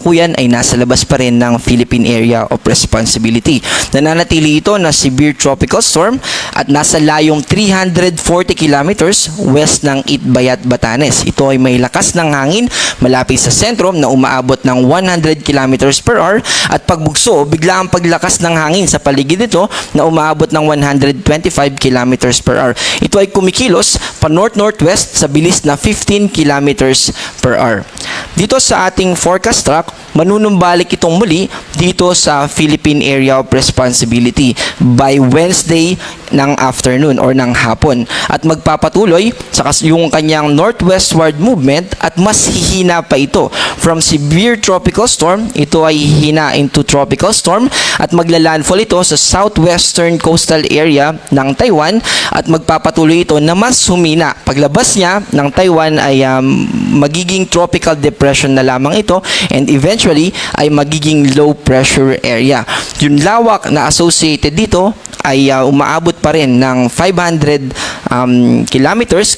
Kuyan ay nasa labas pa rin ng Philippine Area of Responsibility. Nananatili ito na severe tropical storm at nasa layong 340 kilometers west ng Itbayat, Batanes. Ito ay may lakas ng hangin malapit sa sentro na umaabot ng 100 kilometers per hour at pagbugso, bigla ang paglakas ng hangin sa paligid nito na umaabot ng 125 kilometers per hour. Ito ay kumikilos pa north-northwest sa bilis na 15 kilometers per hour. Dito sa ating forecast track, manunumbalik itong muli dito sa Philippine Area of Responsibility by Wednesday ng afternoon or ng hapon at magpapatuloy sa yung kanyang northwestward movement at mas hihina pa ito. From severe tropical storm, ito ay hihina into tropical storm at maglalandfall ito sa southwestern coastal area ng Taiwan at magpapatuloy ito na mas humina. Paglabas niya ng Taiwan ay magiging tropical depression na lamang ito and eventually ay magiging low pressure area. Yung lawak na associated dito ay umaabot pa rin ng 500 kilometers